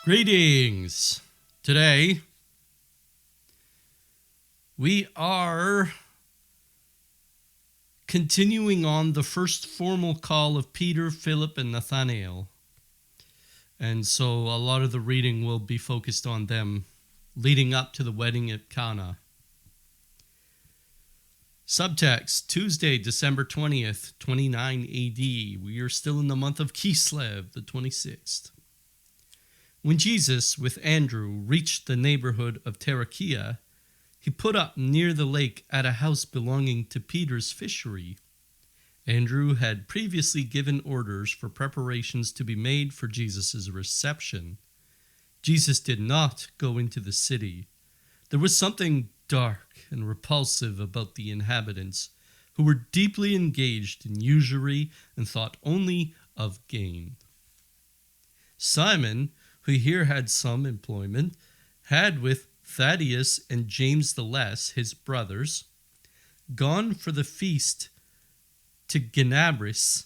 Greetings! Today, we are continuing on the first formal call of Peter, Philip, and Nathanael. And so a lot of the reading will be focused on them leading up to the wedding at Cana. Subtext, Tuesday, December 20th, 29 AD. We are still in the month of Kislev, the 26th. When Jesus, with Andrew, reached the neighborhood of Tarichea, he put up near the lake at a house belonging to Peter's fishery. Andrew had previously given orders for preparations to be made for Jesus' reception. Jesus did not go into the city. There was something dark and repulsive about the inhabitants, who were deeply engaged in usury and thought only of gain. Simon, who here had some employment, had with Thaddeus and James the Less, his brothers, gone for the feast to Genabris,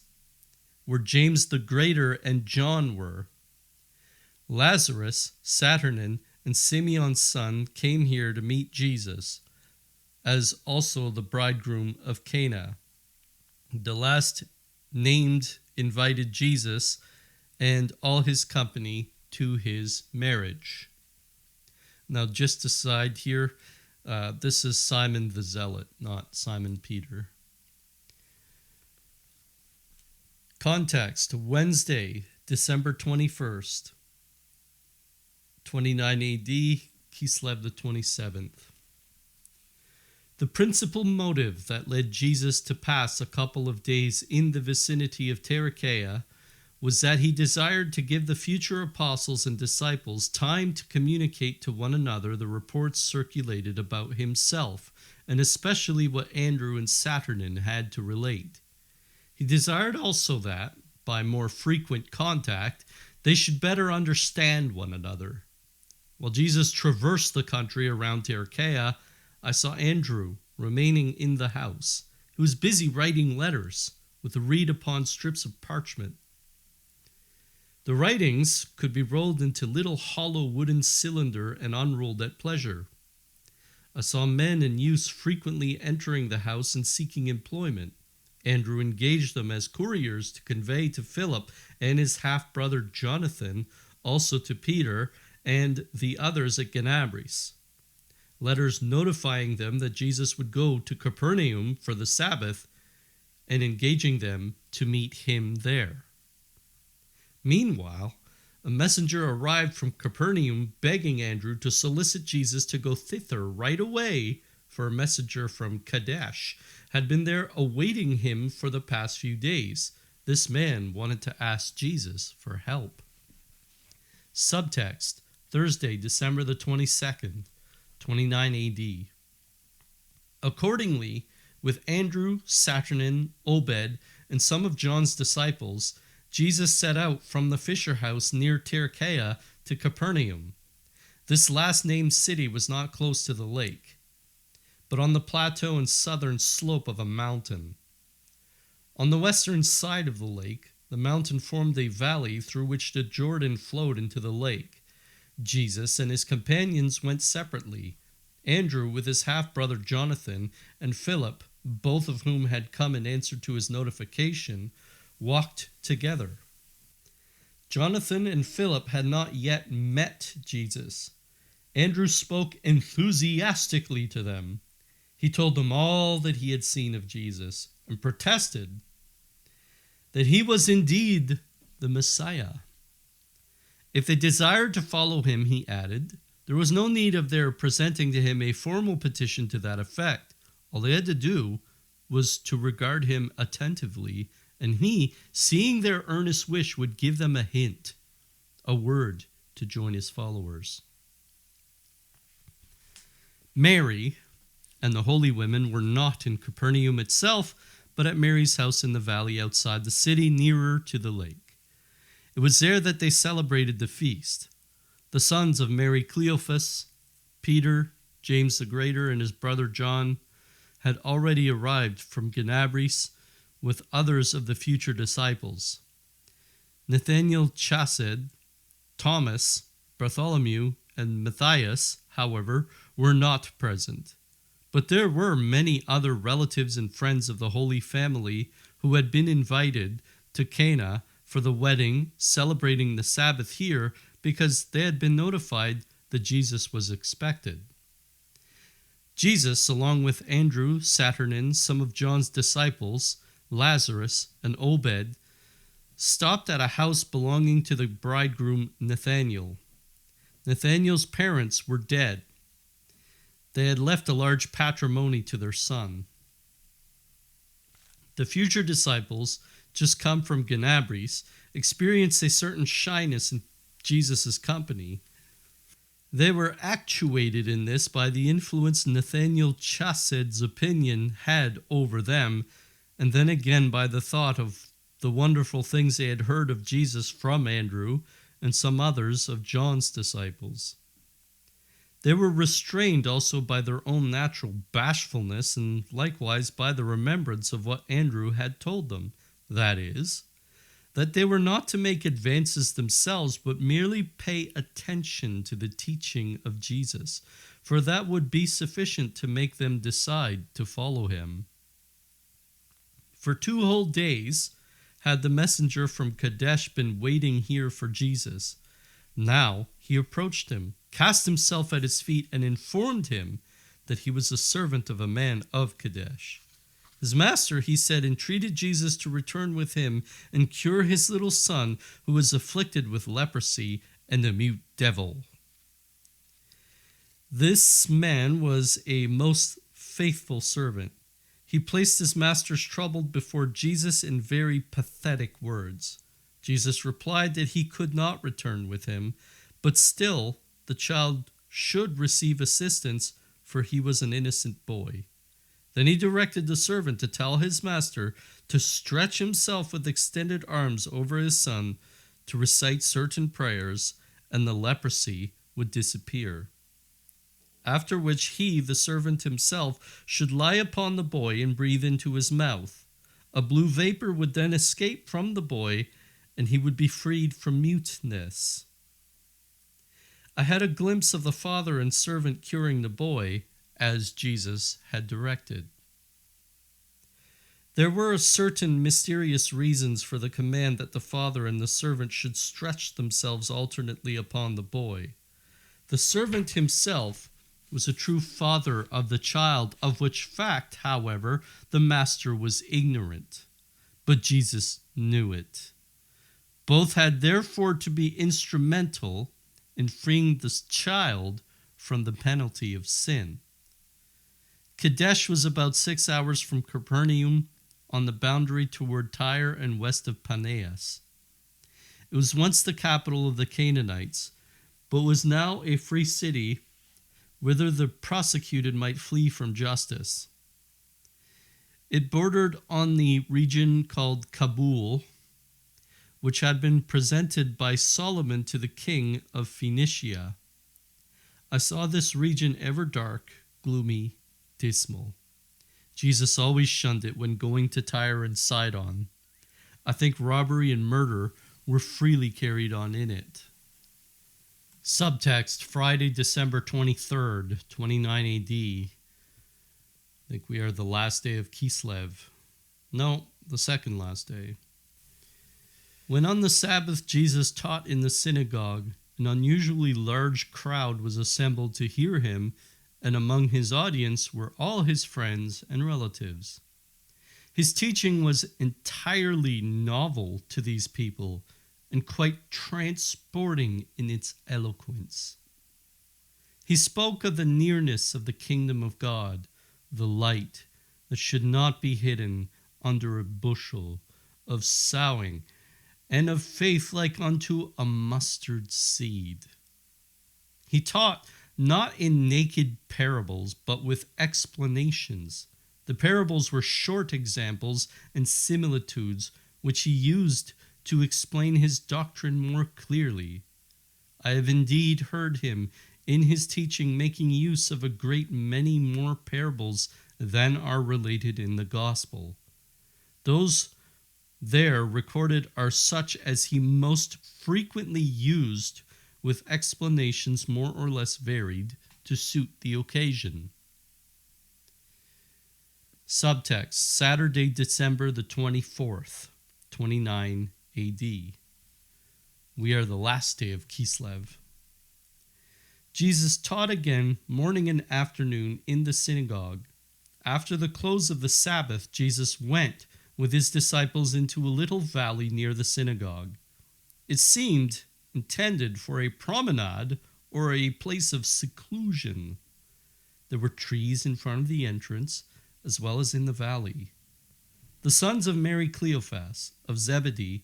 where James the Greater and John were. Lazarus, Saturnin, and Simeon's son came here to meet Jesus, as also the bridegroom of Cana. The last named invited Jesus and all his company to his marriage. Now, just aside here, this is Simon the Zealot, not Simon Peter. Context, Wednesday, December 21st, 29 AD, Kislev the 27th. The principal motive that led Jesus to pass a couple of days in the vicinity of Tarichea was that he desired to give the future apostles and disciples time to communicate to one another the reports circulated about himself, and especially what Andrew and Saturnin had to relate. He desired also that, by more frequent contact, they should better understand one another. While Jesus traversed the country around Tarichea, I saw Andrew remaining in the house. He was busy writing letters with agreed-upon strips of parchment. The writings could be rolled into little hollow wooden cylinder and unrolled at pleasure. I saw men and youths frequently entering the house and seeking employment. Andrew engaged them as couriers to convey to Philip and his half-brother Jonathan, also to Peter and the others at Genabris, letters notifying them that Jesus would go to Capernaum for the Sabbath and engaging them to meet him there. Meanwhile, a messenger arrived from Capernaum begging Andrew to solicit Jesus to go thither right away, for a messenger from Kadesh had been there awaiting him for the past few days. This man wanted to ask Jesus for help. Subtext, Thursday, December the 22nd, 29 AD. Accordingly, with Andrew, Saturnin, Obed, and some of John's disciples, Jesus set out from the fisher house near Tarichea to Capernaum. This last named city was not close to the lake, but on the plateau and southern slope of a mountain. On the western side of the lake, the mountain formed a valley through which the Jordan flowed into the lake. Jesus and his companions went separately, Andrew with his half-brother Jonathan, and Philip, both of whom had come in answer to his notification, walked together. Jonathan and Philip had not yet met Jesus. Andrew spoke enthusiastically to them. He told them all that he had seen of Jesus and protested that he was indeed the Messiah. If they desired to follow him, he added, there was no need of their presenting to him a formal petition to that effect. All they had to do was to regard him attentively, and he, seeing their earnest wish, would give them a hint, a word to join his followers. Mary and the holy women were not in Capernaum itself, but at Mary's house in the valley outside the city, nearer to the lake. It was there that they celebrated the feast. The sons of Mary Cleophas, Peter, James the Greater, and his brother John had already arrived from Genabris with others of the future disciples. Nathaniel Chancellor, Thomas, Bartholomew, and Matthias, however, were not present. But there were many other relatives and friends of the Holy Family who had been invited to Cana for the wedding, celebrating the Sabbath here because they had been notified that Jesus was expected. Jesus, along with Andrew, Saturnin, some of John's disciples, Lazarus, and Obed, stopped at a house belonging to the bridegroom Nathaniel. Nathaniel's parents were dead. They had left a large patrimony to their son. The future disciples, just come from Genabris, experienced a certain shyness in Jesus' company. They were actuated in this by the influence Nathaniel Chassed's opinion had over them, and then again by the thought of the wonderful things they had heard of Jesus from Andrew and some others of John's disciples. They were restrained also by their own natural bashfulness and likewise by the remembrance of what Andrew had told them, that is, that they were not to make advances themselves, but merely pay attention to the teaching of Jesus, for that would be sufficient to make them decide to follow him. For 2 whole days had the messenger from Kadesh been waiting here for Jesus. Now he approached him, cast himself at his feet, and informed him that he was a servant of a man of Kadesh. His master, he said, entreated Jesus to return with him and cure his little son, who was afflicted with leprosy and a mute devil. This man was a most faithful servant. He placed his master's trouble before Jesus in very pathetic words. Jesus replied that he could not return with him, but still the child should receive assistance, for he was an innocent boy. Then he directed the servant to tell his master to stretch himself with extended arms over his son, to recite certain prayers, and the leprosy would disappear. After which he, the servant himself, should lie upon the boy and breathe into his mouth. A blue vapor would then escape from the boy, and he would be freed from muteness. I had a glimpse of the father and servant curing the boy, as Jesus had directed. There were certain mysterious reasons for the command that the father and the servant should stretch themselves alternately upon the boy. The servant himself was a true father of the child, of which fact, however, the master was ignorant. But Jesus knew it. Both had therefore to be instrumental in freeing this child from the penalty of sin. Kadesh was about 6 hours from Capernaum, on the boundary toward Tyre and west of Paneas. It was once the capital of the Canaanites, but was now a free city whither the prosecuted might flee from justice. It bordered on the region called Kabul, which had been presented by Solomon to the king of Phoenicia. I saw this region ever dark, gloomy, dismal. Jesus always shunned it when going to Tyre and Sidon. I think robbery and murder were freely carried on in it. Subtext, Friday, December 23rd, 29 AD. I think we are the last day of Kislev. No, the second last day. When on the Sabbath Jesus taught in the synagogue, an unusually large crowd was assembled to hear him, and among his audience were all his friends and relatives. His teaching was entirely novel to these people, and quite transporting in its eloquence. He spoke of the nearness of the kingdom of God, the light that should not be hidden under a bushel, of sowing, and of faith like unto a mustard seed. He taught not in naked parables, but with explanations. The parables were short examples and similitudes which he used to explain his doctrine more clearly. I have indeed heard him in his teaching making use of a great many more parables than are related in the gospel. Those there recorded are such as he most frequently used with explanations more or less varied to suit the occasion. Subtext: Saturday, December the 24th, 29 AD. We are the last day of Kislev. Jesus taught again morning and afternoon in the synagogue. After the close of the Sabbath, Jesus went with his disciples into a little valley near the synagogue. It seemed intended for a promenade or a place of seclusion. There were trees in front of the entrance, as well as in the valley. The sons of Mary Cleophas, of Zebedee,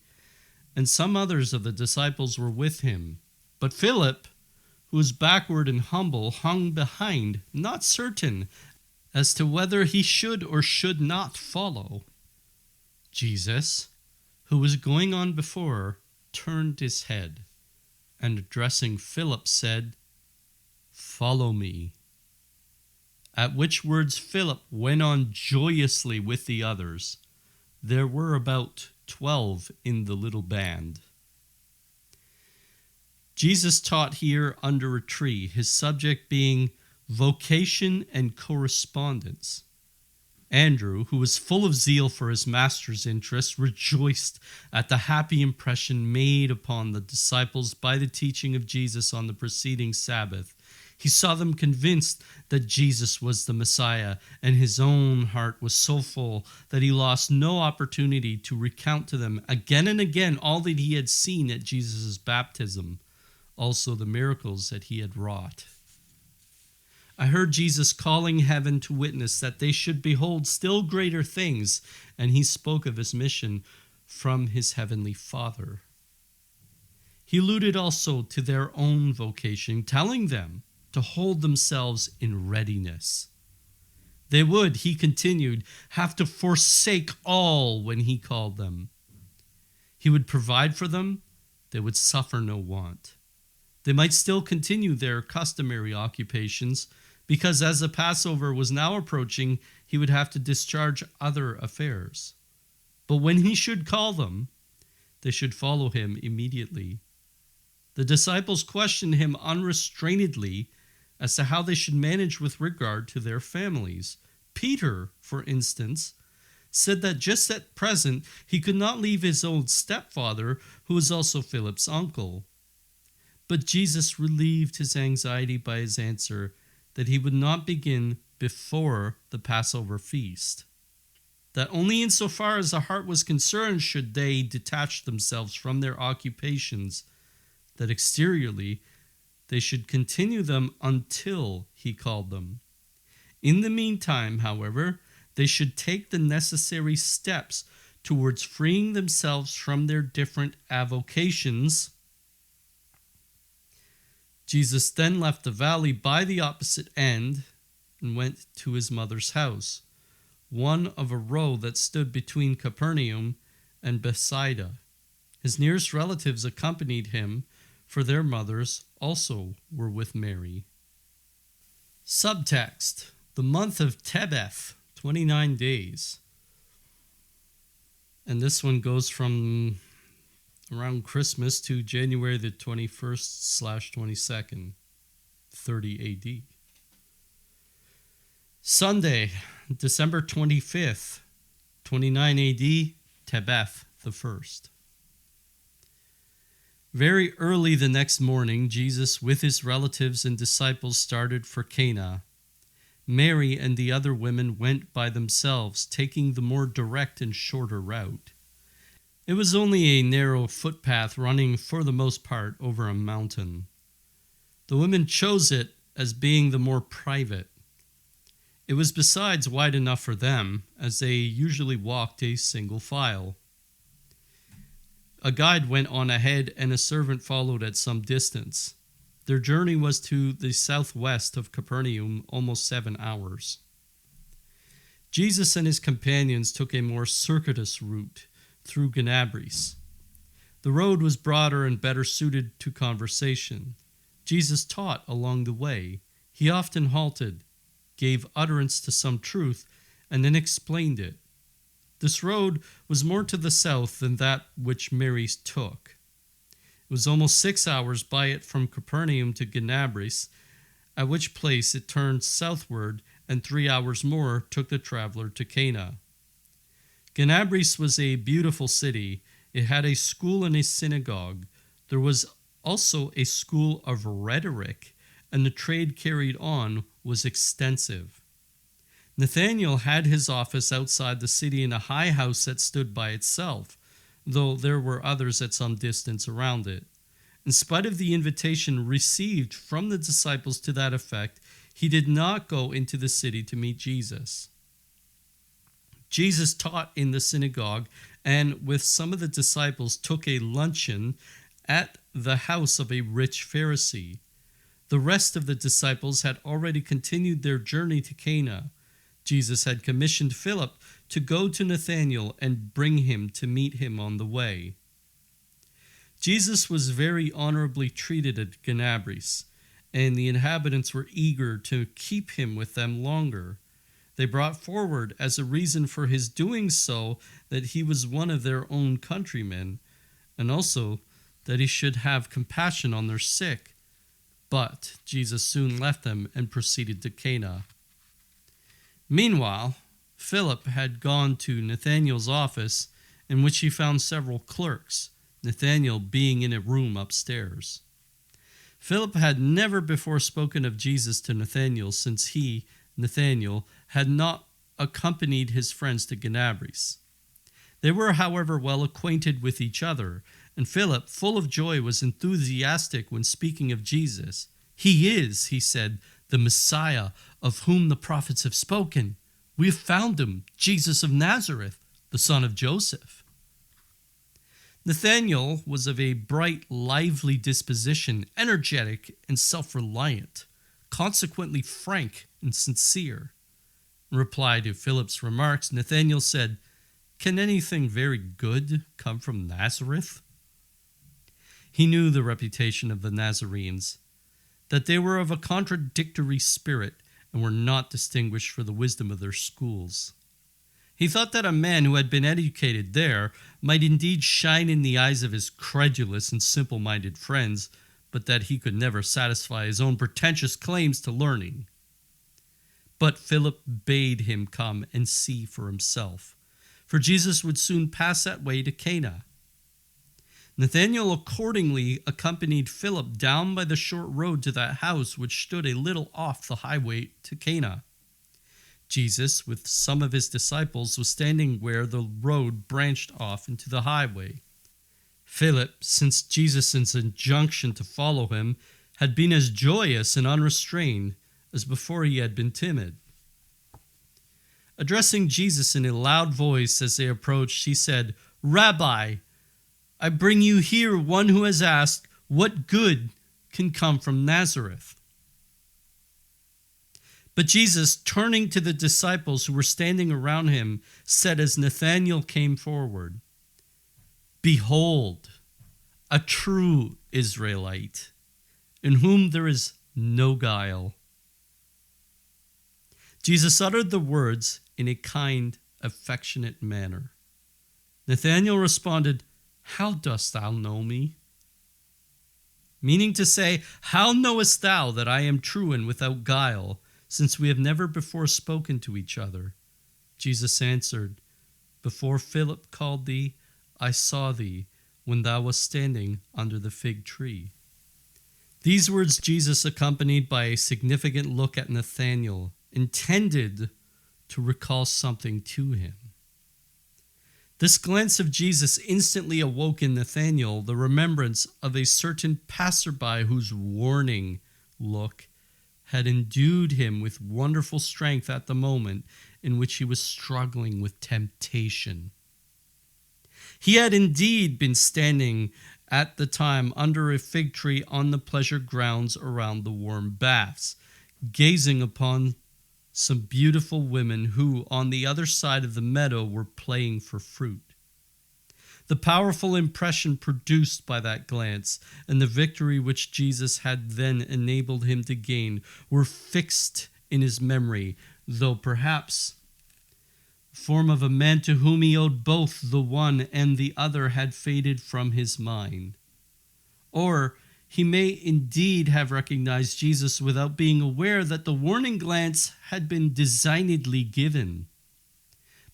and some others of the disciples were with him. But Philip, who was backward and humble, hung behind, not certain as to whether he should or should not follow. Jesus, who was going on before, turned his head, and addressing Philip said, "Follow me." At which words Philip went on joyously with the others. There were about 12 in the little band. Jesus taught here under a tree, his subject being vocation and correspondence. Andrew, who was full of zeal for his master's interests, rejoiced at the happy impression made upon the disciples by the teaching of Jesus on the preceding Sabbath. He saw them convinced that Jesus was the Messiah, and his own heart was so full that he lost no opportunity to recount to them again and again all that he had seen at Jesus' baptism, also the miracles that he had wrought. I heard Jesus calling heaven to witness that they should behold still greater things, and he spoke of his mission from his heavenly Father. He alluded also to their own vocation, telling them to hold themselves in readiness. They would, he continued, have to forsake all when he called them. He would provide for them. They would suffer no want. They might still continue their customary occupations, because as the Passover was now approaching, he would have to discharge other affairs. But when he should call them, they should follow him immediately. The disciples questioned him unrestrainedly as to how they should manage with regard to their families. Peter, for instance, said that just at present he could not leave his old stepfather, who was also Philip's uncle. But Jesus relieved his anxiety by his answer that he would not begin before the Passover feast, that only insofar as the heart was concerned should they detach themselves from their occupations, that exteriorly they should continue them until he called them. In the meantime, however, they should take the necessary steps towards freeing themselves from their different avocations. Jesus then left the valley by the opposite end and went to his mother's house, one of a row that stood between Capernaum and Bethsaida. His nearest relatives accompanied him, for their mothers also were with Mary. Subtext: the month of Tebeth, 29 days. And this one goes from around Christmas to January the 21st/22nd, 30 AD. Sunday, December 25th, 29 AD, Tebeth the 1st. Very early the next morning, Jesus with his relatives and disciples started for Cana. Mary and the other women went by themselves, taking the more direct and shorter route. It was only a narrow footpath running for the most part over a mountain. The women chose it as being the more private. It was besides wide enough for them, as they usually walked a single file. A guide went on ahead and a servant followed at some distance. Their journey was to the southwest of Capernaum, almost 7 hours. Jesus and his companions took a more circuitous route through Ganabris. The road was broader and better suited to conversation. Jesus taught along the way. He often halted, gave utterance to some truth, and then explained it. This road was more to the south than that which Mary took. It was almost 6 hours by it from Capernaum to Genabris, at which place it turned southward, and 3 hours more took the traveler to Cana. Genabris was a beautiful city. It had a school and a synagogue. There was also a school of rhetoric, and the trade carried on was extensive. Nathaniel had his office outside the city in a high house that stood by itself, though there were others at some distance around it. In spite of the invitation received from the disciples to that effect, he did not go into the city to meet Jesus. Jesus taught in the synagogue and with some of the disciples took a luncheon at the house of a rich Pharisee. The rest of the disciples had already continued their journey to Cana. Jesus had commissioned Philip to go to Nathanael and bring him to meet him on the way. Jesus was very honorably treated at Genabris, and the inhabitants were eager to keep him with them longer. They brought forward as a reason for his doing so that he was one of their own countrymen, and also that he should have compassion on their sick. But Jesus soon left them and proceeded to Cana. Meanwhile, Philip had gone to Nathanael's office, in which he found several clerks, Nathanael being in a room upstairs. Philip had never before spoken of Jesus to Nathanael, since he, Nathanael, had not accompanied his friends to Genabris. They were, however, well acquainted with each other, and Philip, full of joy, was enthusiastic when speaking of Jesus. "He is," he said, "the Messiah of whom the prophets have spoken. We have found him, Jesus of Nazareth, the son of Joseph." Nathanael was of a bright, lively disposition, energetic and self-reliant, consequently frank and sincere. In reply to Philip's remarks, Nathanael said, "Can anything very good come from Nazareth?" He knew the reputation of the Nazarenes, that they were of a contradictory spirit and were not distinguished for the wisdom of their schools. He thought that a man who had been educated there might indeed shine in the eyes of his credulous and simple-minded friends, but that he could never satisfy his own pretentious claims to learning. But Philip bade him come and see for himself, for Jesus would soon pass that way to Cana. Nathanael accordingly accompanied Philip down by the short road to that house which stood a little off the highway to Cana. Jesus, with some of his disciples, was standing where the road branched off into the highway. Philip, since Jesus' injunction to follow him, had been as joyous and unrestrained as before he had been timid. Addressing Jesus in a loud voice as they approached, he said, "Rabbi, I bring you here one who has asked, what good can come from Nazareth?" But Jesus, turning to the disciples who were standing around him, said as Nathanael came forward, "Behold, a true Israelite, in whom there is no guile." Jesus uttered the words in a kind, affectionate manner. Nathanael responded, "How dost thou know me?" Meaning to say, "How knowest thou that I am true and without guile, since we have never before spoken to each other?" Jesus answered, "Before Philip called thee, I saw thee, when thou wast standing under the fig tree." These words Jesus accompanied by a significant look at Nathanael, intended to recall something to him. This glance of Jesus instantly awoke in Nathanael the remembrance of a certain passerby whose warning look had endued him with wonderful strength at the moment in which he was struggling with temptation. He had indeed been standing at the time under a fig tree on the pleasure grounds around the warm baths, gazing upon some beautiful women who, on the other side of the meadow, were playing for fruit. The powerful impression produced by that glance and the victory which Jesus had then enabled him to gain were fixed in his memory, though perhaps the form of a man to whom he owed both the one and the other had faded from his mind. Or he may indeed have recognized Jesus without being aware that the warning glance had been designedly given.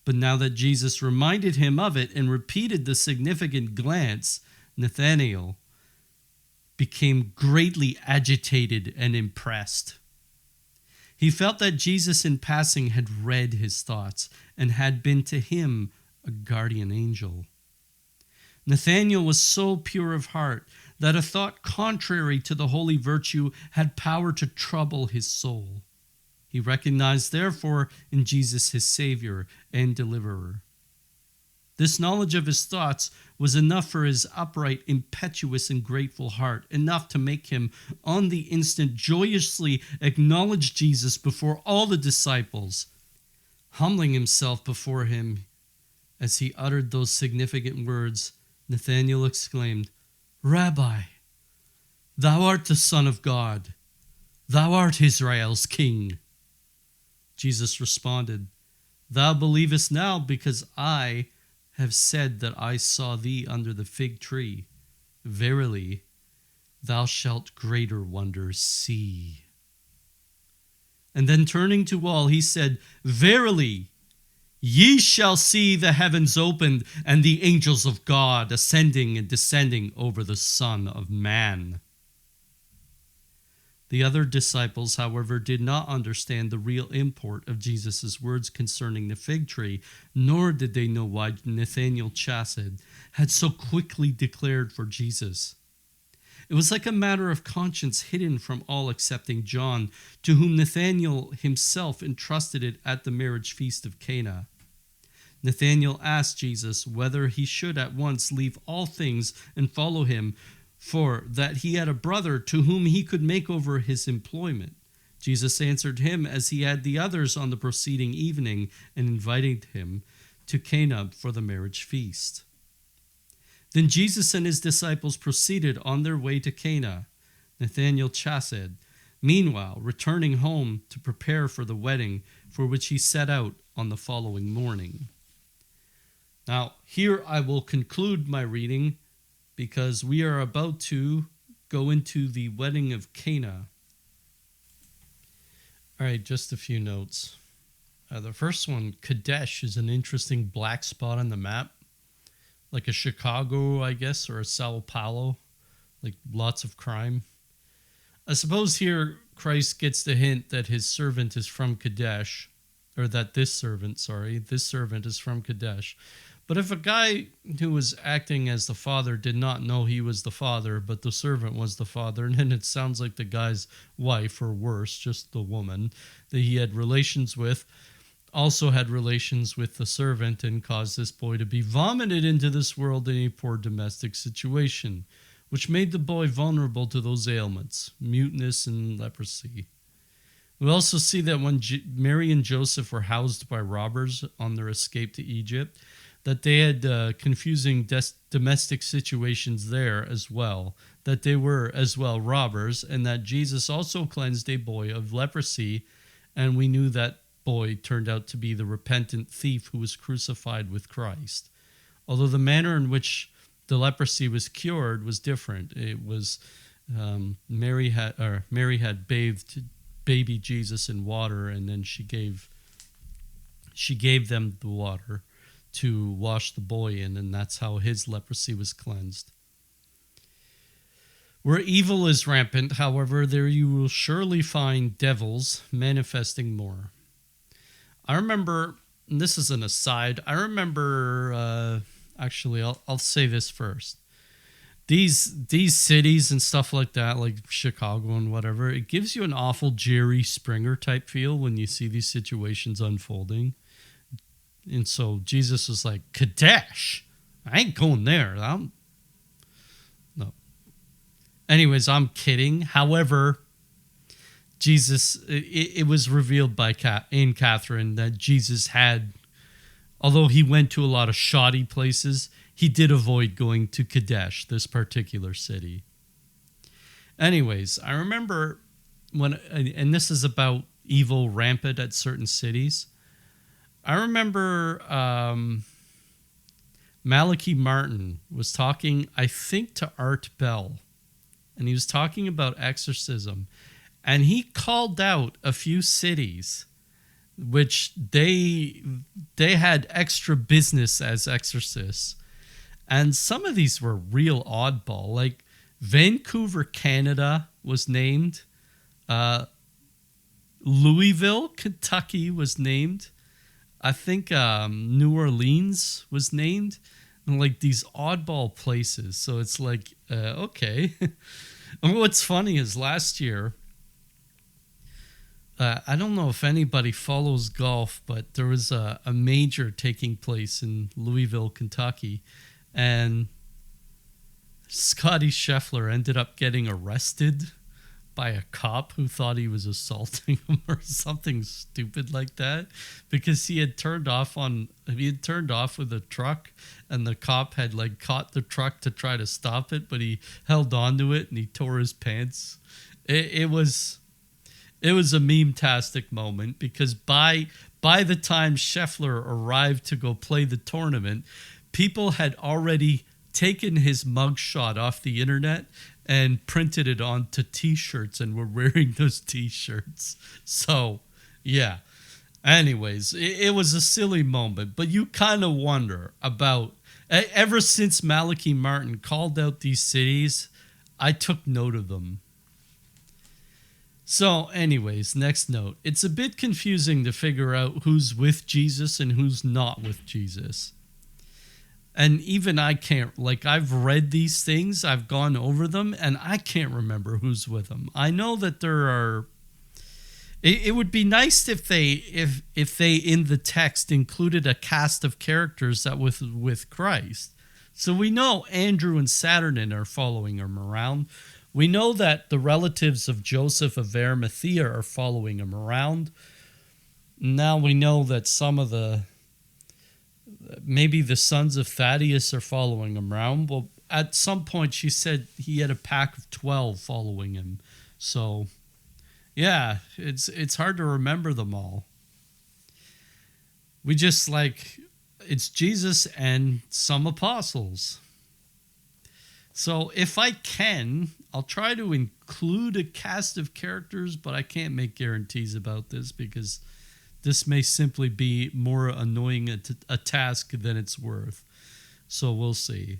But now that Jesus reminded him of it and repeated the significant glance, Nathaniel became greatly agitated and impressed. He felt that Jesus in passing had read his thoughts and had been to him a guardian angel. Nathaniel was so pure of heart that a thought contrary to the holy virtue had power to trouble his soul. He recognized, therefore, in Jesus his Savior and Deliverer. This knowledge of his thoughts was enough for his upright, impetuous, and grateful heart, enough to make him, on the instant, joyously acknowledge Jesus before all the disciples. Humbling himself before him as he uttered those significant words, Nathanael exclaimed, "Rabbi, thou art the Son of God. Thou art Israel's King." Jesus responded, "Thou believest now because I have said that I saw thee under the fig tree. Verily, thou shalt greater wonders see." And then turning to all, he said, "Verily, ye shall see the heavens opened and the angels of God ascending and descending over the Son of Man." The other disciples, however, did not understand the real import of Jesus' words concerning the fig tree, nor did they know why Nathaniel Chancellor had so quickly declared for Jesus. It was like a matter of conscience hidden from all excepting John, to whom Nathaniel himself entrusted it at the marriage feast of Cana. Nathanael asked Jesus whether he should at once leave all things and follow him, for that he had a brother to whom he could make over his employment. Jesus answered him as he had the others on the preceding evening, and invited him to Cana for the marriage feast. Then Jesus and his disciples proceeded on their way to Cana. Nathanael Chancellor, meanwhile, returning home to prepare for the wedding, for which he set out on the following morning. Now, here I will conclude my reading, because we are about to go into the wedding of Cana. All right, just a few notes. The first one, Kadesh, is an interesting black spot on the map, like a Chicago, I guess, or a Sao Paulo, like lots of crime. I suppose here Christ gets the hint that his servant is from Kadesh, or that this servant is from Kadesh. But if a guy who was acting as the father did not know he was the father, but the servant was the father, then it sounds like the guy's wife, or worse, just the woman that he had relations with, also had relations with the servant and caused this boy to be vomited into this world in a poor domestic situation, which made the boy vulnerable to those ailments, muteness and leprosy. We also see that when Mary and Joseph were housed by robbers on their escape to Egypt, that they had confusing domestic situations there as well, that they were as well robbers, and that Jesus also cleansed a boy of leprosy, and we knew that boy turned out to be the repentant thief who was crucified with Christ. Although the manner in which the leprosy was cured was different. It was Mary had bathed baby Jesus in water, and then she gave them the water to wash the boy in, and that's how his leprosy was cleansed. Where evil is rampant, however, there you will surely find devils manifesting more. I remember, and this is an aside, actually, I'll say this first. These cities and stuff like that, like Chicago and whatever, it gives you an awful Jerry Springer type feel when you see these situations unfolding. And so Jesus was like, Kadesh, I ain't going there. No. Anyways, I'm kidding. However, Jesus, it was revealed by Catherine that Jesus had, although he went to a lot of shoddy places, he did avoid going to Kadesh, this particular city. Anyways, I remember when, and this is about evil rampant at certain cities. I remember Malachi Martin was talking, I think, to Art Bell. and he was talking about exorcism. And he called out a few cities which they had extra business as exorcists. And some of these were real oddball. Like Vancouver, Canada was named. Louisville, Kentucky was named. I think New Orleans was named. And like these oddball places. So it's like, okay. And what's funny is last year, I don't know if anybody follows golf, but there was a major taking place in Louisville, Kentucky. And Scotty Scheffler ended up getting arrested by a cop who thought he was assaulting him or something stupid like that, because he had turned off with a truck, and the cop had like caught the truck to try to stop it, but he held onto it and he tore his pants. It was a meme-tastic moment, because by the time Scheffler arrived to go play the tournament, people had already taken his mugshot off the internet and printed it onto t-shirts and were wearing those t-shirts. So, yeah. Anyways, it was a silly moment, but you kind of wonder about, ever since Malachi Martin called out these cities, I took note of them. So, anyways, next note. It's a bit confusing to figure out who's with Jesus and who's not with Jesus. And even I can't, like, I've read these things, I've gone over them, and I can't remember who's with them. I know that there are, it would be nice if they in the text included a cast of characters that was with Christ. So we know Andrew and Saturnin are following him around. We know that the relatives of Joseph of Aramathea are following him around. Now we know that maybe the sons of Thaddeus are following him around. Well, at some point she said he had a pack of 12 following him. So, yeah, it's hard to remember them all. We just it's Jesus and some apostles. So if I can, I'll try to include a cast of characters, but I can't make guarantees about this, because this may simply be more annoying a task than it's worth. So we'll see.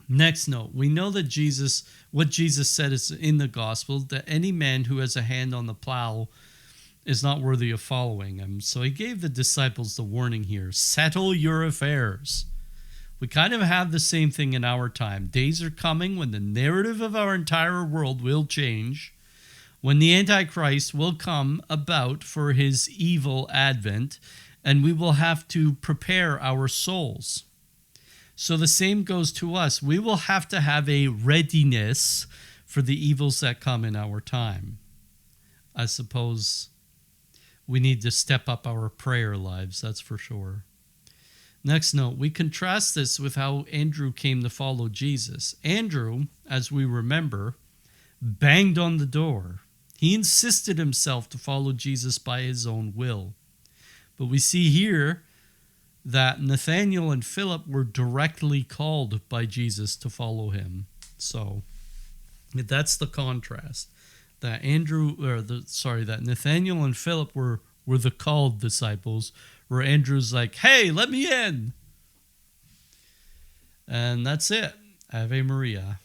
Next note. We know that what Jesus said is in the gospel, that any man who has a hand on the plow is not worthy of following him. So he gave the disciples the warning here: settle your affairs. We kind of have the same thing in our time. Days are coming when the narrative of our entire world will change, when the Antichrist will come about for his evil advent, and we will have to prepare our souls. So the same goes to us. We will have to have a readiness for the evils that come in our time. I suppose we need to step up our prayer lives, that's for sure. Next note, we contrast this with how Andrew came to follow Jesus. Andrew, as we remember, banged on the door. He insisted himself to follow Jesus by his own will. But we see here that Nathaniel and Philip were directly called by Jesus to follow him. So that's the contrast. That Nathaniel and Philip were the called disciples, where Andrew's like, hey, let me in. And that's it. Ave Maria.